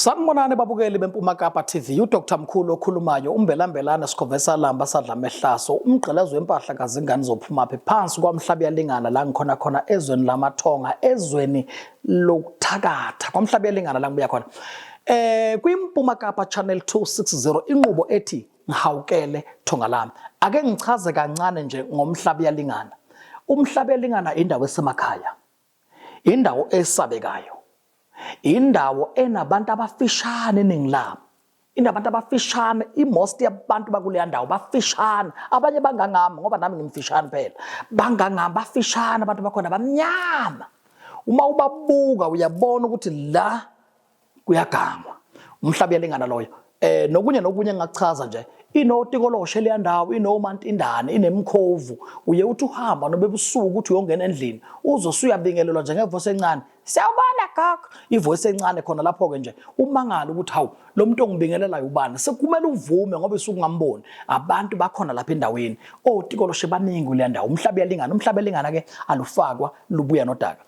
Sanibonani babukeli beMpuma Kapa TV, uDr Mkhulu okhulumayo, umbelambelana Sikhova Lamba sadla mehlaso, umgqelezo wempahla kazingane zophuma phi phansi kwaMhlabi yalingana la ngikhona khona ezweni lamathonga, ezweni lokuthakatha kwaMhlabi yalingana la ngibuya khona. KwiMpuma Kapa Channel 260 inqubo ethi ngihawukele thonga lami. Ake ngichaze kancane nje ngomhlabi yalingana. Umhlabi yalingana indawo esemakhaya. Indawo esabekayo. Indawo enabantu abafishane ningilami. Inabantu abafishane, imost yabantu bakuleya ndawo bafishane. Abanye bangangami ngoba nami ngimfishane phela. Bangangami bafishane abantu bakhona bamnyama. Uma ubabuka uyabona ukuthi la kuyagama. Umhlabi yalingana loyo. Nokunye engachaza nje. Inotikoloshe leya ndawo, inomantindane, inemkhovu. Uye uthi uhamba nobe ebusuku uthi uyongena endlini. Uzosuyabingelelwa njengevoice encane. Siyabona kaka. Ivoice encane khona lapho ke nje. Umangala ukuthi hawu lo muntu ongibingelelayo ubani. Sekumele uvume ngoba isuku ngamboni. Abantu bakhona lapha endaweni. Otikoloshe baningi leya ndawo. Umhlabi yalingana. Umhlabi yalingana ke alufakwa lubuya nodaka.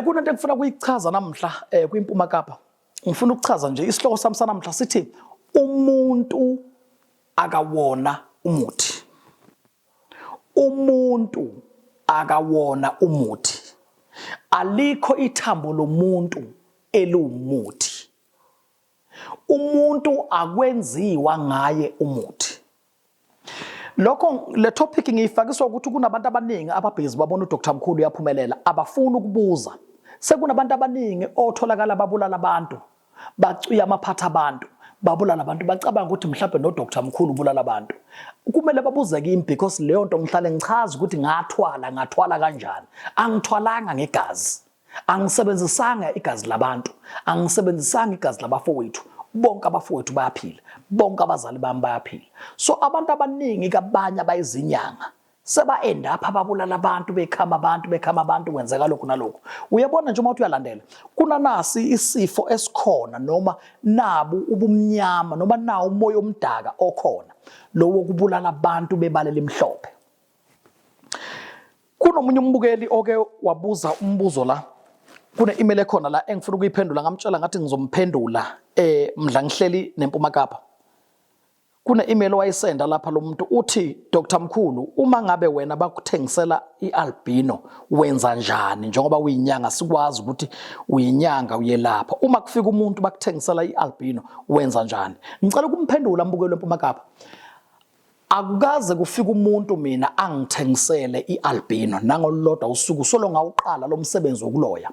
Kunento engifuna ukuyichaza namhla kwiMpuma Kapa. Ngifuna ukuchaza nje isihloko sami sanamhla sithi umuntu akawona umuthi. Umuntu akawona umuthi. Alikho ithambo lomuntu elumuthi. Umuntu akwenziwa ngaye umuthi. Lokho le topic ngiyifakiswa ukuthi kunabantu abaningi ababhizi babona uDr Mkhulu uyaphumelela abafuna ukubuza. Sekunabantu abaningi otholakala babulala abantu, bacuya amaphatha abantu. Babulala abantu bacabanga ukuthi mhlawumbe noDr Mkhulu ubulala abantu. Kumele babuze kimi because leyo nto ngihlale ngichaza ukuthi ngathwala kanjani. Angithwalanga ngegazi. Angisebenzisanga igazi labantu. Angisebenzisanga igazi labafowethu. Bonke abafowethu bayaphila. Bonke abazali bami bayaphila. So abantu abaningi kabanye abayizinyanga seba end up ababulala abantu bekhama abantu kwenzeka lokhu nalokho. Uyabona nje uma uthi uyalandela kuna nasi isifo esikhona noma nabu ubumnyama noma nawo umoya omdaka okhona lo wokubulala abantu bebalela imhlophe. Kunomunye umbukeli oke wabuza umbuzo la. Kune email ekhona la engifuna ukuyiphendula ngamtshela ngathi ngizomphendula mdla ngihleli neMpuma Kapa. Kuna email wayisenda lapha lo muntu uthi Dr Mkhulu uma ngabe wena bakuthengisela ialbino wenza njani njengoba uyinyanga sikwazi ukuthi uyinyanga uyelapha uma kufika umuntu bakuthengisela ialbino wenza njani. Ngicela ukumphendula mbukelo weMpuma Kapa. Akukaze kufika umuntu mina angithengisele ialbino nangolodwa usuku solo ngawuqala lo msebenzi wokuloya.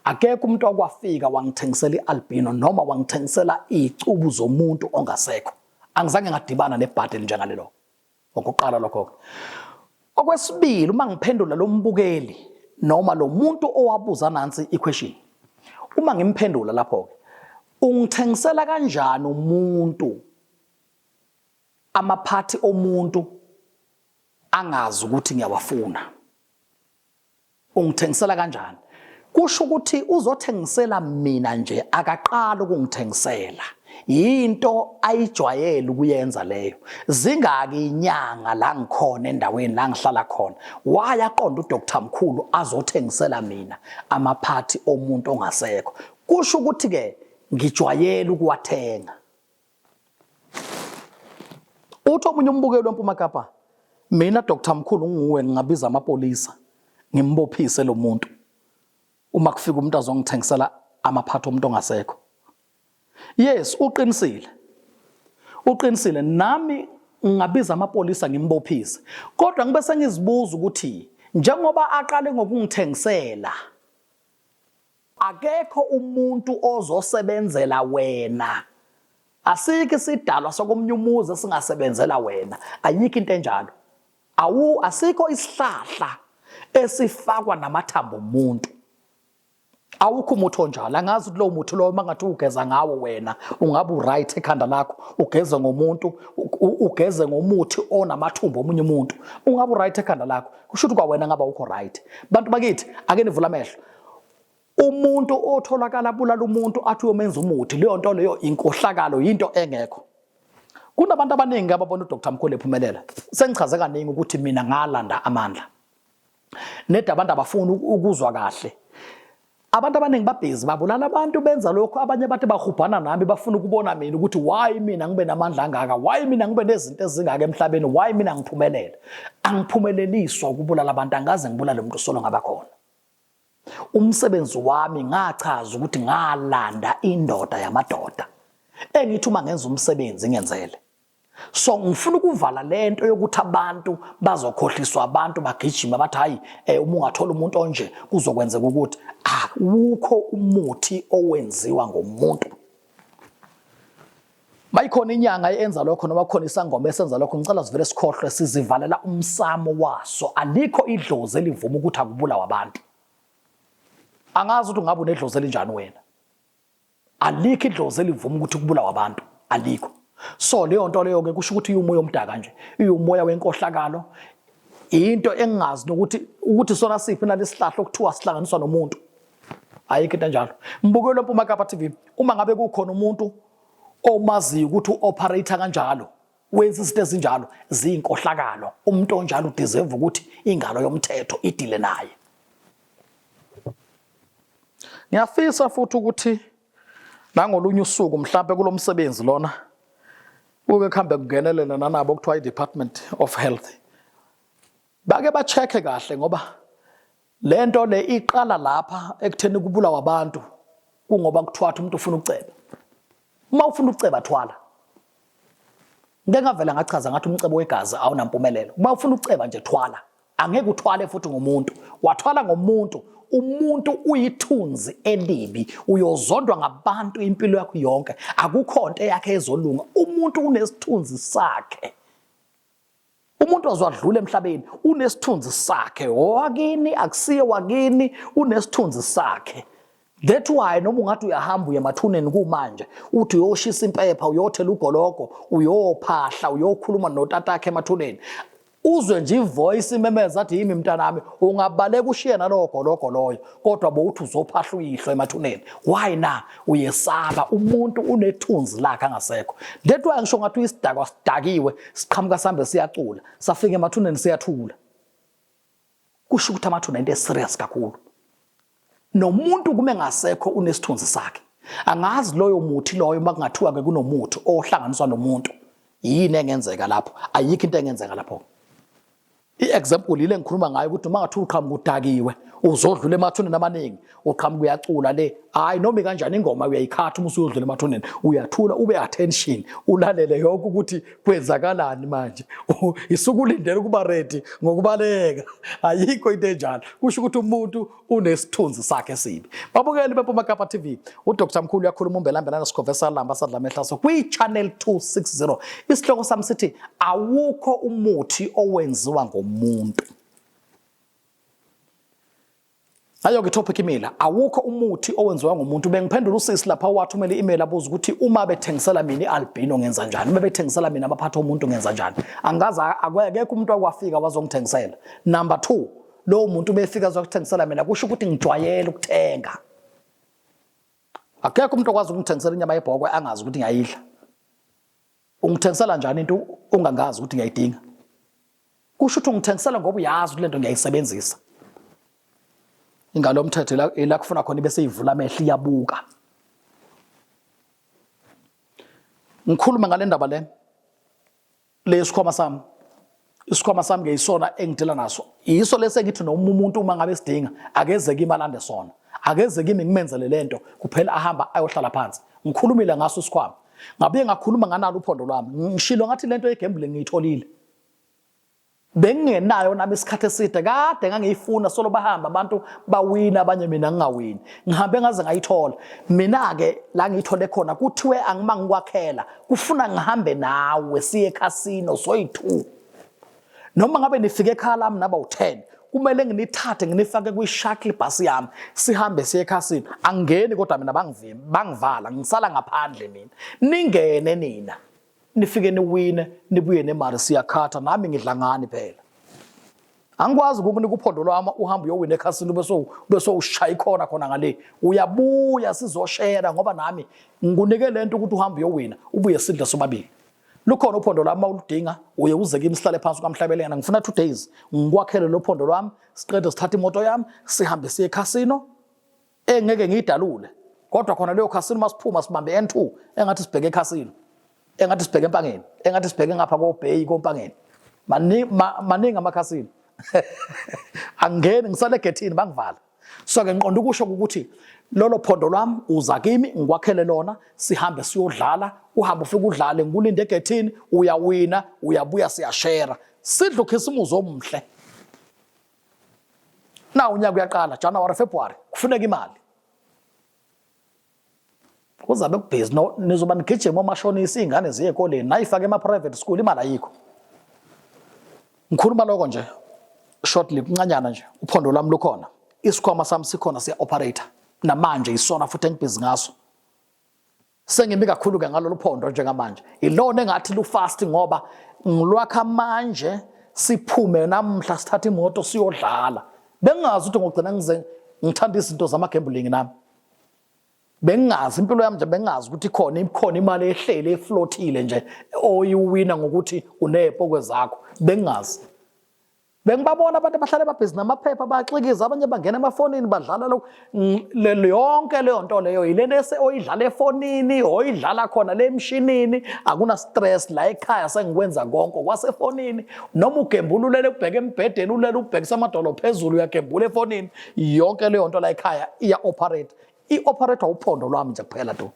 Akekho umuntu okwafika wangithengisela ialbino noma wangithengisela icubu zomuntu ongasekho. Angizange ngadibana nebhadeli njengalelo. Okuqala lokho. Okwesibili uma ngiphendula lo mbukeli noma lo muntu owabuza nansi iquestion. Uma ngimphendula lapho ke ungithengisela kanjani umuntu amaphathi omuntu angazi ukuthi ngiyawafuna. Ungithengisela kanjani? Kusho ukuthi uzothengisela mina nje akaqala ukungithengisela. Yinto ayijwayele ukuyenza leyo. Zingaki inyanga la ngikhona endaweni la ngihlala khona. Wayaqonda uDr Mkhulu azothengisela mina amaphathi omuntu ongasekho. Kusho ukuthi ke ngijwayele ukuwathenga. Uthi omunye umbukeli weMpuma Kapa, mina Dr Mkhulu nguwe ngingabiza amapolisa ngimbophise lo muntu. Uma kufika umuntu azongithengisela amaphathi omuntu ongasekho. Yes, uqinisile. Uqinisile nami ngabiza amapolisa ngimbophise. Kodwa ngibe sengizibuza ukuthi njengoba aqale ngokungithengisela akekho umuntu ozosebenzela wena. Asikho isidalwa sokomnye umuzi esingasebenzela wena. Ayikho into enjalo. Asikho isihlahla esifakwa namathambo omuntu. Awukho umuthi onjalo. Angazi ukuthi lo muthi lo mangathi ugeza ngawo wena ungabe uright ekhanda lakho ugeze ngomuntu ugeze ngomuthi onamathumbu omunye umuntu ungabe uright ekhanda lakho kusho ukuthi kwawena ngaba ukho right. Bantu bakithi ake nivula amehlo. Umuntu otholakala bulala umuntu athi uyomenza umuthi leyo nto leyo inkohlakalo into engekho. Kunabantu abaningi ababona uDr Mkhulu ephumelela. Sengichaze kaningi ukuthi mina ngalanda amandla. Neda abantu abafuna ukuzwa kahle. abantu abaningi babhizi babulala abantu benza lokho abanye bathi bahubhana nami bafuna ukubona mina ukuthi why mina ngibe namandla angaka, why mina ngibe nezinto ezingaka emhlabeni, why mina ngiphumelele. Angiphumeleliswa ukubulala abantu, angaze ngibulale umuntu solo ngaba khona. Umsebenzi wami ngachaza ukuthi ngalanda indoda yamadoda engithi uma ngenza umsebenzi ngenzele. So ngifuna ukuvala lento yokuthi abantu bazokhohliswa, abantu bagijima bathi hayi uma ungathola umuntu onje kuzokwenzeka ukuthi awukho umuthi owenziwa ngomuntu. Bayikhona inyanga eyenza lokho noma khona isangoma esenza lokho, ngicela sivele sikhohlwe sizivalela umsamo waso. Alikho idlozi elivuma ukuthi akubulawa abantu. Angazi ukuthi ngabe unedlozi elinjani wena. Alikho idlozi elivuma ukuthi kubulawa abantu, alikho. So leyo nto leyo ke kusho ukuthi umoya omdaka nje, umoya wenkohlakalo. Into engingazi ukuthi sona siphi nalesihlahla okuthiwa sihlanganiswa nomuntu. Ayikho into enjalo. Mbukelo eMpuma Kapa TV, uma ngabe kukhona umuntu omaziyo ukuthi uoperate kanjalo, wenza izinto ezinjalo, ziyinkohlakalo. Umuntu onjalo udeserve ukuthi ingalo yomthetho idile naye. Ngiyafisa futhi ukuthi nangolunye usuku mhlawumbe kulomsebenzi lona uke khambe kungenelela nanabo okuthiwa i-Department of Health. Bake ba-check kahle ngoba lento le iqala lapha ekutheni kubulawa abantu kungoba kuthiwa umuntu ufuna ukuceba. Uma ufuna ukuceba thwala. Ngeke ngavela ngachaza ngathi umcebo wegazi awunampumelelo. Uma ufuna ukuceba nje thwala. Angeke uthwale futhi ngomuntu. Wathwala ngomuntu, umuntu uyithunzi elibi, uyozondwa ngabantu impilo yakho yonke. Akukho into yakhe ezolunga. Umuntu unesithunzi sakhe. Umuntu ozwadlula emhlabeni unesithunzi sakhe. Wakini akusiye wakini unesithunzi sakhe. That's why noma ungathi uyahamba uye emathuneni kumanje uthi uyoshisa impepha, uyothela ugoloko, uyophahla, uyokhuluma notatakhe emathuneni. Uzwe nje ivoice imemeza athi yimi mntanami, ungabaleka ushiye nalowo goloko loyo, kodwa bowuthi uzophahla uyihlo emathuneni. Why na? Uyesaba. Umuntu unethunzi lakhe angasekho. That's why ngisho ngathi isidakwa sidakiwe, siqhamuka sambe siyacula, safika emathuneni siyathula. Kusho ukuthi amathuna into eserious kakhulu. Nomuntu kume ngasekho unesithunzi sakhe. Angazi loyo muthi loyo makungathiwa ke kunomuthi ohlanganiswa nomuntu. Yini engenzeka lapho? Ayikho into engenzeka lapho. I-example ile ngikhuluma ngayo ukuthi uma ngathi uqhamuka udakiwe uzodlula emathuneni amaningi, uqhamuka uyacula le, hayi noma kanjani ingoma uyayikhatha uma usuyodlula emathuneni, uyathula ube attention, ulalele yonke ukuthi kwenzakalani manje. Isukulindele ukuba ready ngokubaleka. Ayikho into enjalo. Kusho ukuthi umuntu unesithunzi sakhe esibi. Babukeli beMpuma Kapa TV, uDr Mkhulu uyakhuluma umbelambelana Sikhova Lamba sadla mehlaso kwi-channel 260. Isihloko sami sithi awukho umuthi owenziwa ngomuntu. Ayo ke topic imila, awukho umuthi owenziwa ngomuntu. Bengiphendula usisi lapha wathumela i-email abuza ukuthi uma bethengisela mina i-albino ngenza kanjani, uma bethengisela mina abaphatha umuntu ngenza kanjani. Angazi akekho umuntu akwafika wazongithengisela. Number 2, lo muntu befika azokuthengisela mina kusho ukuthi ngijwayele ukuthenga. Akekho umuntu okwazi ukungithengisela inyama yebhokwe angazi ukuthi ngiyayidla. Ungithengisela kanjani into ungangazi ukuthi ngiyayidinga? Kusho ukuthi ungithengisela ngoba uyazi ukuthi lento ngiyayisebenzisa. Ingalo yomthetho la kufuna khona bese ivula amehlo iyabuka. Ngikhuluma ngale ndaba le lesikhwama sami. Isikhwama sami ngeyisona engidela naso. Yiso lese ngithi noma umuntu uma ngabe sidinga akezeke imali ande sona. Akezeke kimi ngimenzele lento kuphela ahamba ayohlala phansi. Ngikhulumile ngaso isikhwama. Ngabe ngakhuluma nganalo uphondo lwami. Ngishilo ngathi lento yegambling ngiyitholile. Bengenayo nami isikhathi eside kade ngangiyifuna solo bahamba abantu bawina abanye mina ngingawini. Ngihambe ngaze ngayithola. Mina ke la ngiyithole khona kuthiwe angima ngikwakhela kufuna ngihambe nawe siye casino soyi2. Noma ngabe nifike ekhaya lami naba u10 kumele nginithathe nginifake kwi-shuttle bus yami sihambe siye casino. Angeni kodwa mina bangivala ngisala ngaphandle mina. Ningene nina. Nifike niwine nibuye nemali siyakhatha nami ngidlangani phela. Angikwazi ukukunika uphondo lwami uhamba uyowina ekhasini bese ushaya khona ngale. Uyabuya sizoshare ngoba nami ngikunike lento ukuthi uhambe uyowina ubuye sidle sobabili. Lukhona uphondo lwami uludinga uye uze kimi sihlale phansi kwamhlabelena ngifuna 2 days ngikwakhele lo phondo lwami siqede sithatha imoto yami sihambe siye ekhasino engeke ngiyidalule kodwa khona leyo khasini masiphuma sibambe N2 engathi sibheke ekhasini engathi sibheke empangeni engathi sibheke ngapha koBay kompangeni maningi amakhasini angeni ngisale egethini bangivala so ke ngiqonda ukusho ukuthi lolo phondo lwami uza kimi ngikwakhele lona sihambe siyodlala uhambe ufike udlale ngikulinde egethini uyawina uyabuya siyashare sidla ukhisimuzo omhle na unyaka uyaqala January February kufuneka imali kuzabe kubhizi nizoba nigijima omashonisi ingane ziye ekoleni nayifake ema private school imali ayikho ngikhuluma lokho nje shortly kuncanyana nje uphondo lami lukhona isikhwama sami sikhona siya operator namanje isona futhi engibhizi ngaso sengimi kakhulu ke ngalolu phondo njengamanje ilona engathi lu fast ngoba ngilwakha manje siphume namhla sithatha imoto siyodlala bengazi ukuthi ngogcina ngithanda izinto zama gambling nami bengazi impilo yami nje bengazi ukuthi khona imali ehlele efloatile nje oyiwina ngokuthi unepokwe zakho bengazi bengibabona abantu abahlale babhizi namaphepha bayaxikiza abanye bangena emafonini badlala lokho yonke leyo nto leyo yilento oyidlala efonini oyidlala khona le emshinini akuna stress la ekhaya sengikwenza konke kwasefonini noma ugembululele ubheke embhedeni ulele ubhekisa amadolo phezulu uyagembula efonini yonke leyo nto la ekhaya iya operate i-operator uphondo lwami nje kuphela tu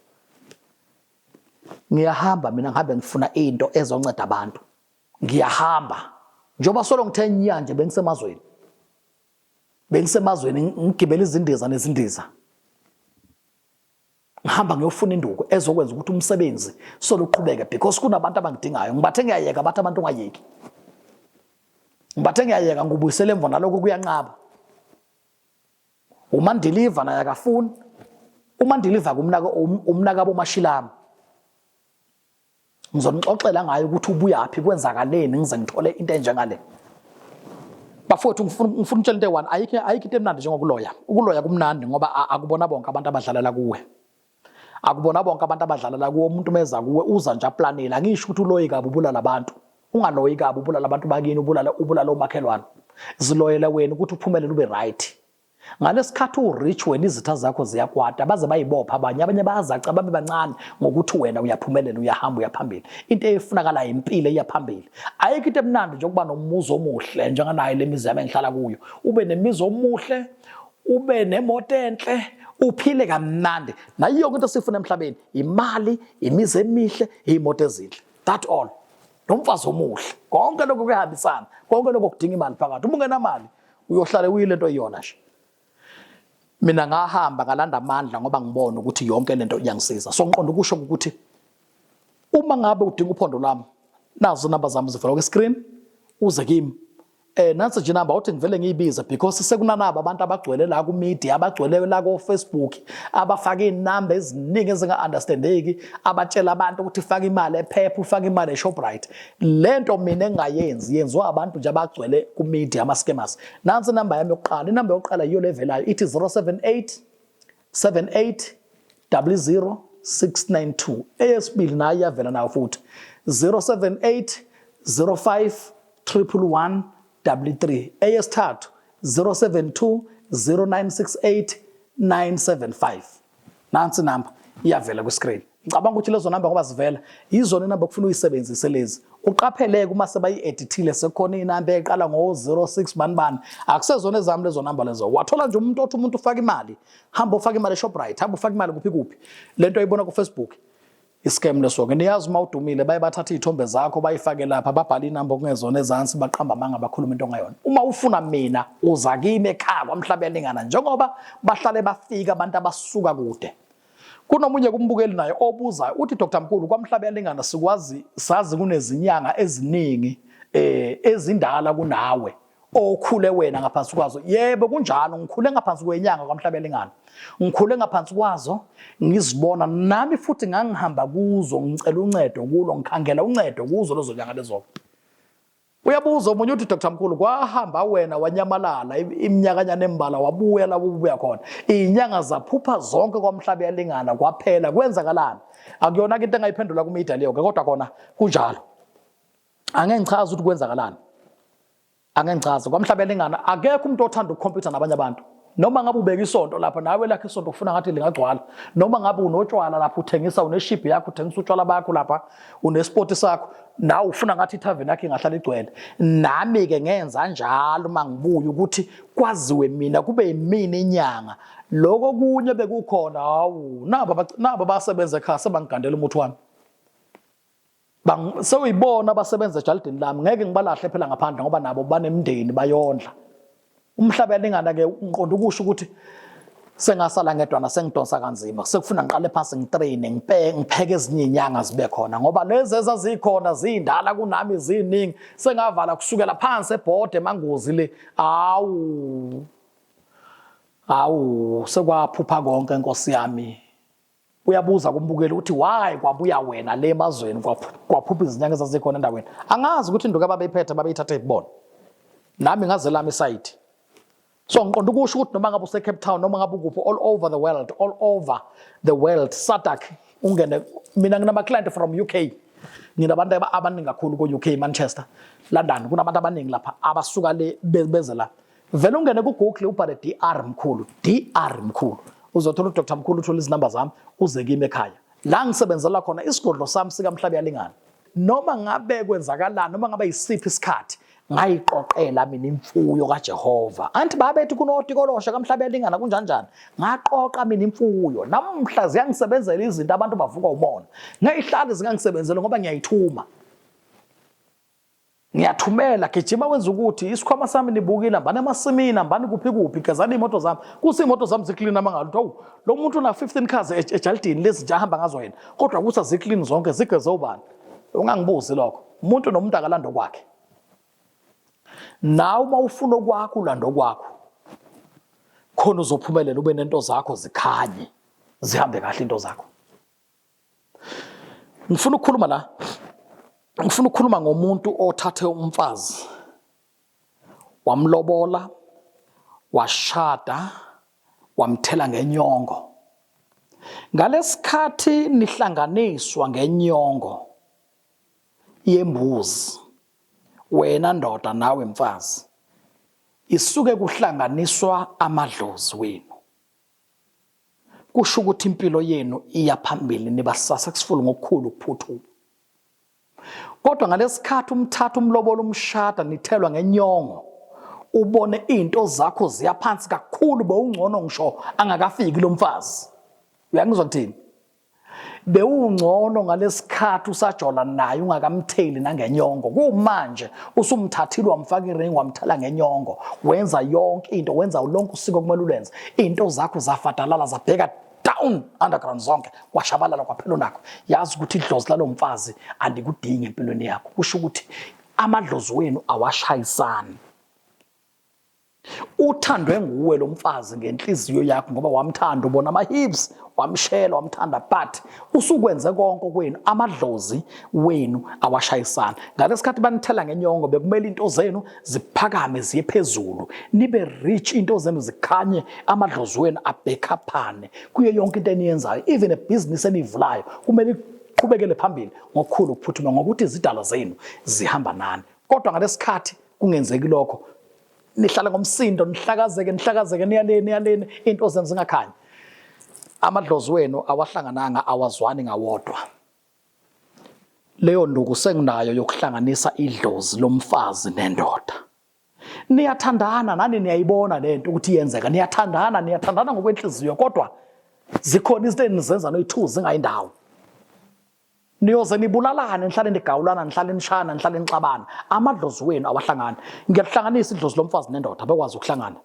ngiyahamba mina ngihambe ngifuna into ezonceda abantu ngiyahamba njoba solo ngithe nyanje bengisemazweni ngigibela izindiza nezindiza ngihamba ngiyofuna induku ezokwenza ukuthi umsebenzi solo uqhubeke because kunabantu abangidingayo ngibathe ngiyayeka bathi abantu ungayeki ngibathe ngiyayeka ngubuyisele emva naloko kuyanqaba uma ndiliva naye akafuni uma ndiliva kumnaka bomashilami ngizonixoxela ngayo ukuthi ubuyaphi kwenzakaleni ngize ngithole into enjengale bafowethu ngifuna ukutshela into eyi-1 ayikho into emnandi njengokuloya ukuloya kumnandi ngoba akubona bonke abantu abadlalela kuwe akubona bonke abantu abadlalela kuwe umuntu meza kuwe uza nje aplanela angisho ukuthi uloyi kabi ubulala abantu ungaloyi kabi ubulala abantu bakini ubulala omakhelwane ziloyela wena ukuthi uphumelele ube right ngalesikhathi urich wena izitha zakho ziyakwata baze bayibopha abanye bayazaca babe bancane ngokuthi wena uyaphumelela uyahamba uyaphambili into efunakala impilo eyaphambili ayikho into emnandi nje ukuba nomuzi omuhle njenganayo lemizi yami engihlala kuyo ube nemizi omuhle ube nemoto enhle uphile kamnandi nayo yonke into sifuna emhlabeni imali imizi emihle imoto ezinhle that all nomfazi omuhle konke lokho kuyahambisana konke lokho kudinga imali phakathi uma ungenamali uyohlala uyilento iyona nje mina ngahamba ngalanda amandla ngoba ngibona ukuthi yonke lento iyangisiza so ngiqonda ukusho ukuthi uma ngabe udinga uphondo lami nazo inamba zami zivela ku screen uze kimi nansi nje inamba uthi ngivele ngiyibiza because sekunanaba abantu abagcwele la ku media abagcwele la ku Facebook abafaka inamba eziningi ezinga understandeki abatshela abantu ukuthi faka imali ePep ufaka imali eShoprite lento mina engayenzi yenziwa abantu nje abagcwele ku media ama scammers nansi inamba yami yokuqala inamba yokuqala iyo levelayo ithi 078 78 00 692 eyesibili nayo iyavela nayo futhi 078 05 111 W3 eyesithathu 072 0968 975 nansi number iyavela ku screen ngicabanga ukuthi lezo number ngoba zivela yizona number kufuna uyisebenzise lezi uqapheleke uma sebayi-edithile sekhona inamba eqala ngo-06 bani akusezona ezami lezo number lezo wathola nje umuntu othi umuntu ufaka imali hamba ufaka imali eShoprite hamba ufaka imali kuphi lento ayibona ku Facebook iscam leso-ke niyazi uma udumile baye bathatha iy'thombe zakho bayifake lapha babhala inamba okungezona ezansi baqamba amanga bakhuluma into ongayona uma ufuna mina uza kimi ekhaya kwaMhlaba Yalingana njengoba bahlale bafika abantu abasuka kude kunomunye kumbukeli naye obuzayo uthi Dr Mkhulu kwaMhlaba Yalingana sazi kunezinyanga eziningi ezindala kunawe okhule wena ngaphansi kwazo yebo kunjalo ngikhule ngaphansi kwenyanga kwaMhlaba Yalingana ngikhule ngaphansi kwazo ngizibona nami futhi ngangihamba kuzo ngicela uncedo kulo ngikhangela uncedo kuzo lezo nyanga lezo uyabuza umunye uthi Dr Mkhulu kwahamba wena wanyamalala iminyakanyana embala wabuya la ubuya khona inyanga zaphupha zonke kwaMhlaba Yalingana kwaphela kwenzakalana akuyona into engayiphendula ku media leyo kodwa khona kunjalo angeke ngichaza ukuthi kwenzakalana angengichaza kwaMhlaba Yalingana akekho umuntu othanda ukukhompyutha nabanye abantu noma ngabe ubeka isonto lapha nawe lakhe isonto ufuna ngathi lingagcwala noma ngabe unotshwala lapha uthengisa uneship yakho uthengisa utshwala bakho lapha unesport sakho nawe ufuna ngathi ithaveni yakhe ingahlala igcwele nami ke ngenza njalo mangibuya ukuthi kwaziwe mina kube yimina inyanga lokho kunye bekukhona hawu naba basebenza ekhaya sebangigandela umuthi wami sewuyibona abasebenza ejaldini lami ngeke ngibalahle phela ngaphandle ngoba nabo banemndeni bayondla umhlaba yalingana ke ngiqonda ukusho ukuthi sengasala ngedwana sengidonsa kanzima sekufuna ngiqale phansi ngitrain ngipheke ezinye inyanga zibe khona ngoba lezi ezazikhona zindala kunami ziningi sengavala kusukela phansi ebhode emangozi le awu sekwaphupha konke Nkosi yami uyabuza kumbukeli ukuthi why kwabuya wena le emazweni kwaphupha izinyanga ezazikhona endaweni angazi ukuthi induka babeyiphethe babeyithatha ibona nami ngaze lami side so ngiqonda ukusho ukuthi noma ngabe use Cape Town noma ngabe ukuphi all over the world SADC ungene mina nginama client from UK nginabantu abaningi kakhulu ku UK Manchester London kunabantu abaningi lapha abasuka le beze la vele ungene ku Google ubhale DR mkhulu uzothola uDr Mkhulu uthola izinamba zami uze kimi ekhaya la ngisebenzela khona isigodlo sami sika Mhlabi yalingana noma ngabe kwenzakalana noma ngabe yisiphi isikhathi ngayiqoqela mina imfuyo kaJehova anti babethi kunotikolosha kaMhlabi yalingana kunjanjani ngaqoqa mina imfuyo namhla ziyangisebenzela izinto abantu bavuka ubona ngeyihlali zingangisebenzela ngoba ngiyayithuma ngiyathumela gijima wenza ukuthi isikhwama sami nibukile ambani emasimini ambani kuphi gezani imoto zami kusimoto zami ziclean amangalu lo muntu una 15 cars ejaldini lezi nje ahamba ngazo yena kodwa kusa ziclean zonke zigeze ubani ungangibuzi lokho umuntu nomuntu akalando kwakhe nawe mawufuna okwakho ulando kwakho khona uzophumelela ube nento zakho zikhanye zihambe kahle into zakho ngifuna ukukhuluma ngomuntu othathe umfazi wamlobola washada wamthela ngenyongo ngalesikhathi nihlanganiswa ngenyongo yembuzi wena ndoda nawe mfazi isuke kuhlanganiswa amadlozi wenu kusho ukuthi impilo yenu iyaphambili niba successful ngokukhulu ukuphuthuma kodwa ngalesikhathi umthatha umlobola umshada nithelwa ngenyongo ubone into zakho ziyaphansi kakhulu bewungcono ngisho angakafiki lo mfazi uyangizwa kuthini bewungcono ngalesikhathi usajola naye ungakamtheli nangenyongo kumanje usumthathile wamfaka iring wamthala ngenyongo wenza yonke into wenza lonke usiko kumele ulenze into zakho zafadalala zabheka down underground zonke kwashabalala kwaphela nakho yazi ukuthi idlozi lalomfazi andikudingi empilweni yakho kusho ukuthi amadlozi wenu awashayisani uthandwe nguwe lo mfazi ngenhliziyo yakho ngoba wamthanda ubona ama hips wamshela wamthanda but usukwenze konke kwenu amadlozi wenu awashayisana ngalesikhathi banithela ngenyongo bekumele into zenu ziphakame ziye phezulu nibe rich into zenu zikhanye amadlozi wenu abhekhaphane kuyo yonke into eniyenzayo even a business enivulayo kumele iqhubekele phambili ngokukhulu ukuphuthuma ngokuthi izidalo zenu zihamba nani kodwa ngalesikhathi kungenzeki lokho nihlala ngomsindo nihlakazeke niyaleni into zenu zingakhanyi amadlozi wenu awahlangananga awazwani ngawodwa leyo nduku senginayo yokuhlanganisa idlozi lomfazi nendoda niyathandana nani niyayibona lento ukuthi iyenzeka niyathandana ngokwenhliziyo kodwa zikhona izinto enizenza noyi2 zingayindawo niyoze nibulalane nihlale nigawulana nihlale nishana nihlale nixabana amadlozi wenu awahlangana ngiyahlanganisa idlozi lomfazi nendoda bekwazi ukuhlangana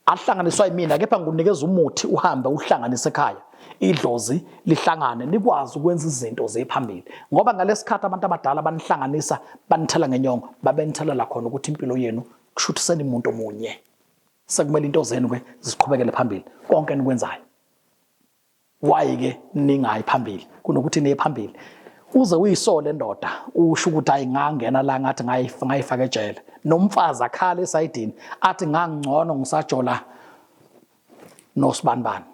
ahlanganiswa yimina kepha ngunikeza umuthi uhambe uhlanganise ekhaya idlozi lihlangane nikwazi ukwenza izinto zephambili ngoba ngalesikhathi abantu abadala banihlanganisa banithela ngenyongo babenithela la khona ukuthi impilo yenu kushuthiseni umuntu omunye sekumele into zenu ke ziqhubekele phambili konke enikwenzayo why ke ningayi phambili kunokuthi niye phambili uze uyisole ndoda usho ukuthi ayingangena la ngathi ngayifaka ejele nomfazi akhala esayidini athi ngangcono ngisajola noSibanibani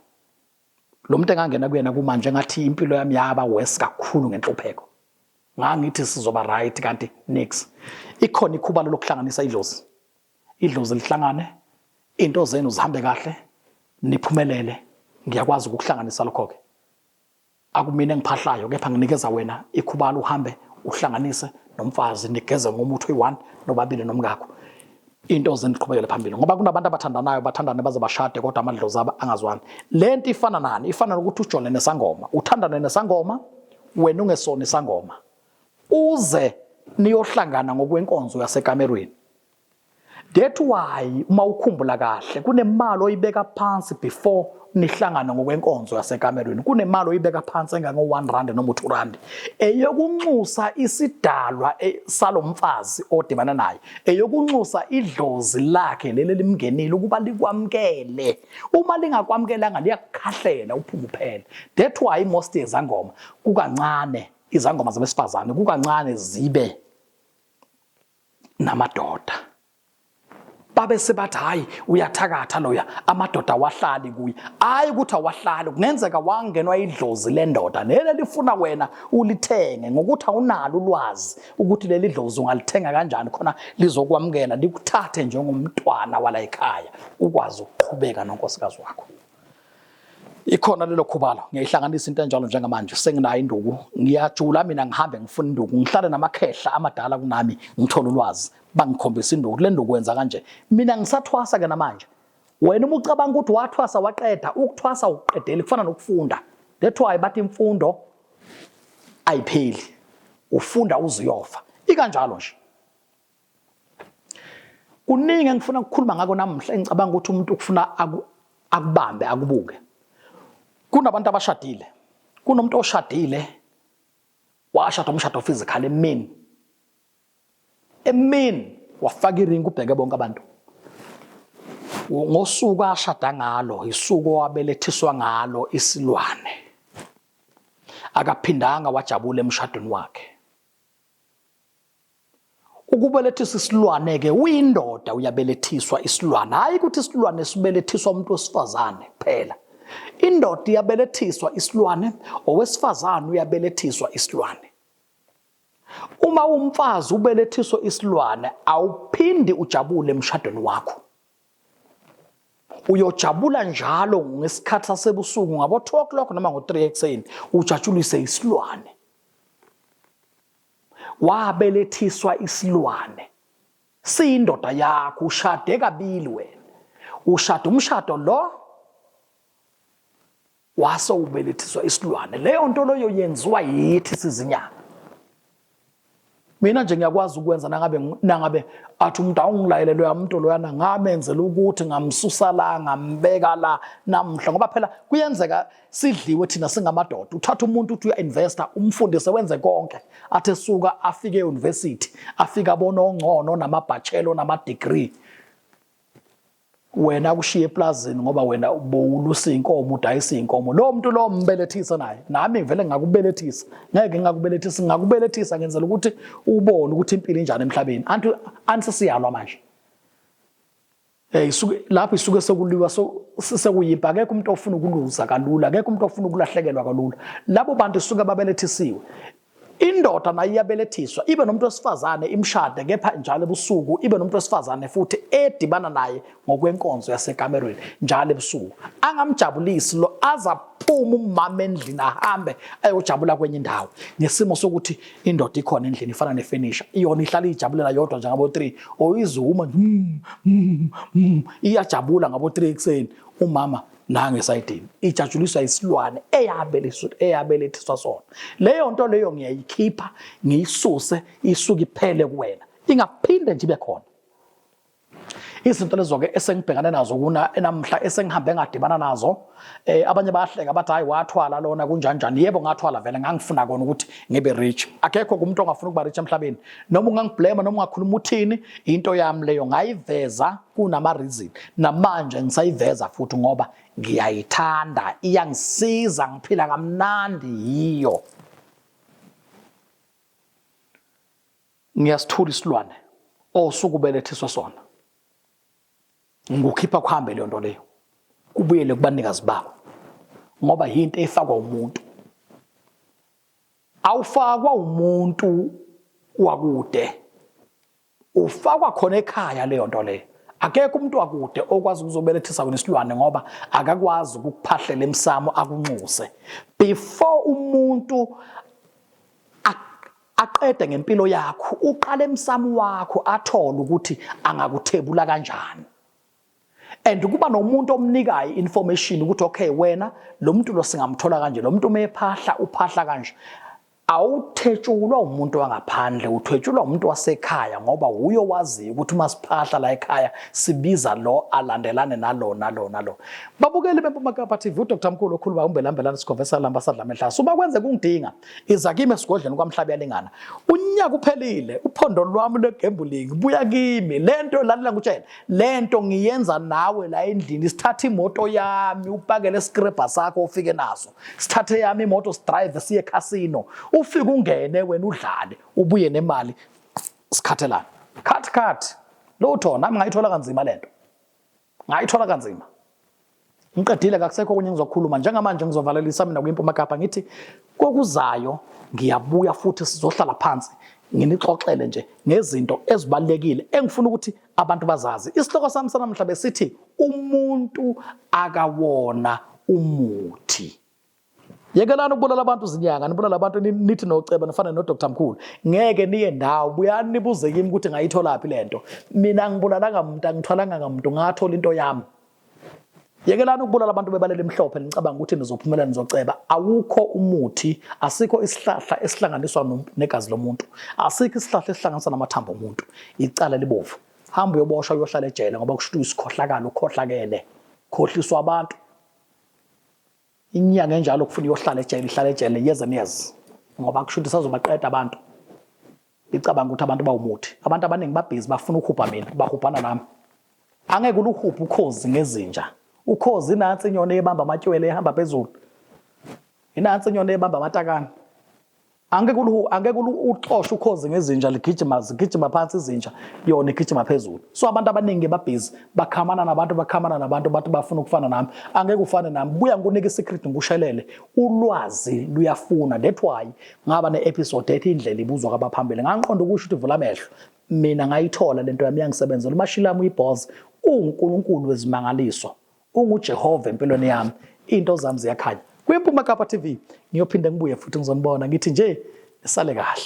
lo muntu engangena kuyena kumanje ngathi impilo yami yaba worse kakhulu ngenhlupheko ngangithi sizoba right kanti next ikhona ikhubalo lokuhlanganisa idlozi lihlangane into zenu zihambe kahle niphumelele ngiyakwazi ukukuhlanganisa lokho ke akumina engiphahlayo kepha nginikeza wena ikhubalo uhambe uhlanganise nomfazi nigeze ngomuthi oyi1 nobabili nomngakho into zeniqhubekele phambili ngoba kunabantu abathandanayo bathandane baze bashade kodwa amadlozi aba angazwani lento ifana nani ifana nokuthi ujole nesangoma uthandane nesangoma wena ungesona isangoma uze niyohlangana ngokwenkonzo yasekamerweni. That's why uma ukhumbula kahle kunemali oyibeka phansi before nihlangana ngokwenkonzo yasekamerweni kunemali oyibeka phansi engango1 noma u2 eyokunxusa isidalwa salomfazi odibana naye eyokunxusa idlozi lakhe leli limngenile ukuba likwamkele uma lingakwamkelanga liyakukhahlela uphungu phela. That's why most ezangoma kukancane izangoma zabesifazane kukancane zibe namadoda babe sebathi hayi uyathakatha loya amadoda wahlali kuye hayi ukuthi awahlali kungenzeka wangenwa idlozi lendoda leli lifuna wena ulithenge ngokuthi awunalo ulwazi ukuthi leli dlozi ungalithenga kanjani khona lizokwamkela likuthathe njengomntwana wala ekhaya ukwazi ukuqhubeka nonkosikazi wakho. Ikhona lelo khubalo ngiyihlanganisa into enjalo njengamanje senginayo induku ngiyajula mina ngihambe ngifuna induku ngihlale namakhehla amadala kunami ngithola ulwazi bangikhombisa induku le nduku kwenza kanje mina ngisathwasa ke namanje wena uma ucabanga ukuthi wathwasa waqeda ukuthwasa uqedele kufana nokufunda. That's why bathi imfundo ayipheli ufunda uziyofa ikanjalo nje kuningi engifuna ukukhuluma ngako namhla engicabanga ukuthi umuntu ukufuna akubambe akubuke. Kunabantu abashadile kunomuntu oshadile washada umshado physical emini wafaka iringi ubheke bonke abantu ngosuku ashada ngalo isuku wabelethiswa ngalo isilwane akaphindanga wajabula emshadweni wakhe. Ukubelethisa isilwane ke uyindoda uyabelethiswa isilwane hayi ukuthi isilwane sibelethiswa umuntu wesifazane kuphela. Indoda iyabelethiswa isilwane owesifazane uyabelethiswa isilwane. Uma umfazi ubelethiswa isilwane awuphindi ujabule emshadweni wakho. Uyojabula njalo ngesikhathi sasebusuku ngabo 2 o'clock noma ngo3 ekseni ujatshulise isilwane. Wabelethiswa isilwane. Siyindoda yakho ushade kabili wena. Ushada umshado lo wase ubelethiswa isilwane leyo nto loyo yenziwa yithi sizinyama. Mina nje ngiyakwazi ukwenza nangabe athi umuntu awungilayele lo yamuntu loyana ngamenzela ukuthi ngamsusa la ngambeka la namhla ngoba phela kuyenzeka sidliwe thina singamadoda uthatha umuntu uthi uya investor umfundise wenze konke athe suka afike euniversity afika abona ongcono namabachelor nama degree wena kushiye eplazini ngoba wena ubulusa inkomo udayisa inkomo lo muntu lo mbelethisa naye nami ngivele ngakubelethisa ngeke ngakubelethisa ngenzela ukuthi ubone ukuthi impilo injani emhlabeni ansisiyalwa manje lapho isuke sekuliwa sekuyimpa akekho umuntu ofuna ukuluza kalula akekho umuntu ofuna ukulahlekelwa kalula labo bantu suka babelethisiwe. Indoda nayo iyabelethiswa ibe nomuntu wesifazane imshade kepha njalo ebusuku ibe nomuntu wesifazane futhi edibana naye ngokwenkonzo yasekamerweni njalo ebusuku angamjabulisi lo azaphuma umama endlini ahambe ayojabula kwenye indawo ngesimo sokuthi indoda ikhona endlini ifana nefurnisha iyona ihlala ijabulela yodwa njengabo 3 oyizuma iyajabula ngabo 3 ekseni umama nange sayidini ijatshuliswa isilwane eyabelethiswa sona. Leyo nto leyo ngiyayikhipha ngiyisuse isuke iphele kuwena ingaphinde nje ibe khona. Izinto lezo ke esengibhekane nazo kuna namhla esengihambe ngadibana nazo abanye bayahleka bathi hayi wathwala lona kunjanjani. Yebo ngathwala vele ngangifuna kona ukuthi ngibe rich akekho umuntu ongafuna ukuba rich emhlabeni noma ungangiblame noma ungakhuluma uthini into yami leyo ngayiveza kunama reason namanje ngisayiveza futhi ngoba ngiyayithanda iyangisiza ngiphila kamnandi yiyo. Ngiyasithula isilwane osuku belethiswa sona ngukhipha kuhambe leyo nto leyo kubuyele kubanikazi babo ngoba yinto efakwa umuntu awufakwa umuntu wakude ufakwa khona ekhaya leyo nto leyo akekho umuntu akude okwazi ukuzobelethisa wena isilwane ngoba akakwazi ukukuphahlela emsamo akunxuse. Before umuntu aqede ngempilo yakho uqala emsamo wakho athole ukuthi angakuthebula kanjani. And kuba nomuntu omnikayo information ukuthi okay wena lo muntu lo singamthola kanje, lo muntu umephahla uphahla kanje. Awuthetshulwa umuntu wangaphandle, uthwetshulwa umuntu wasekhaya ngoba uyo wazi ukuthi uma siphahla la ekhaya sibiza lo alandelane nalo. Babukeli beMpuma Kapa TV, uDr Mkhulu okhuluma umbelambelana Sikhova Lamba Sadlamehlaso. Uma kwenze kungidinga iza kimi esigodleni kwaMhlabi yaLingana. Unyaka uphelile, uphondo lwami lwegambling buya kimi. Lento lalela ngutshela, lento ngiyenza nawe la endlini. Sithatha imoto yami upakele scraper sakho ufike naso. Sithathe yami imoto sidrive siye casino. Ufike ungene wena udlale ubuye nemali sikhathelana. Cut. Lutho nami ngayithola kanzima lento. Ngayithola kanzima. Ngiqedile akusekho kunye ngizokhuluma njengamanje ngizovalelisa mina kwiMpuma Kapa ngithi kokuzayo ngiyabuya futhi sizohlala phansi nginixoxele nje ngezinto ezibalekile engifuna ukuthi abantu bazazi. Isihloko sami sanamhla besithi umuntu akawona umuthi. Yekelani ukubulala abantu zinyanga, nibulala abantu nithi noceba nifana noDr Mkhulu. Ngeke niye ndawo buyani nibuze kimi ukuthi ngayithola phi lento. Mina ngibulalanga umuntu, angithwalanga ngamuntu, ngathola into yami. Yekelani ukubulala abantu bebalela emhlophe nicabanga ukuthi nizophumelela nizoceba. Awukho umuthi, asikho isihlahla esihlanganiswa negazi lomuntu. Asikho isihlahla esihlanganiswa namathambo omuntu. Icala libovu. Hamba uyoboshwa uyohlala ejele ngoba kushuthi isikhohlakala ukhohlakele. Khohliswa abantu. Inyanga enjalo kufuna uyohlala ejele, ihlala ejele years and years. Ngoba kushuthi sazobaqeda abantu. Icabanga ukuthi abantu bawumuthi. Abantu abaningi babhizi bafuna ukuhupha mina, bahupana nami. Angeke uluhuphe ukhozi ngezinja. Ukhozi inansi inyoni ebamba amatywele ehamba phezulu. Inansi inyoni ebamba amatakane. Angeke uxoshe ukhozi ngezinja ligijima phansi izinja yona igijima phezulu. So abantu abaningi babhizi bakhamana nabantu bathi bafuna ukufana nami. Angeke ufane nami. Buya ngikunika isecret ngikushelele. Ulwazi luyafuna. That's why ngaba neepisode ethi indlela ibuzwa kwabaphambili. Ngangiqonda ukusho ukuthi vula amehlo. Mina ngayithola lento yami yangisebenzela. Umashilami uyiboss uNkulunkulu wezimangaliso. UJehova empilweni yami. Into zami ziyakhanya. kwiMpuma Kapa TV ngiyophinde ngibuye futhi ngizonibona ngithi nje isale kahle.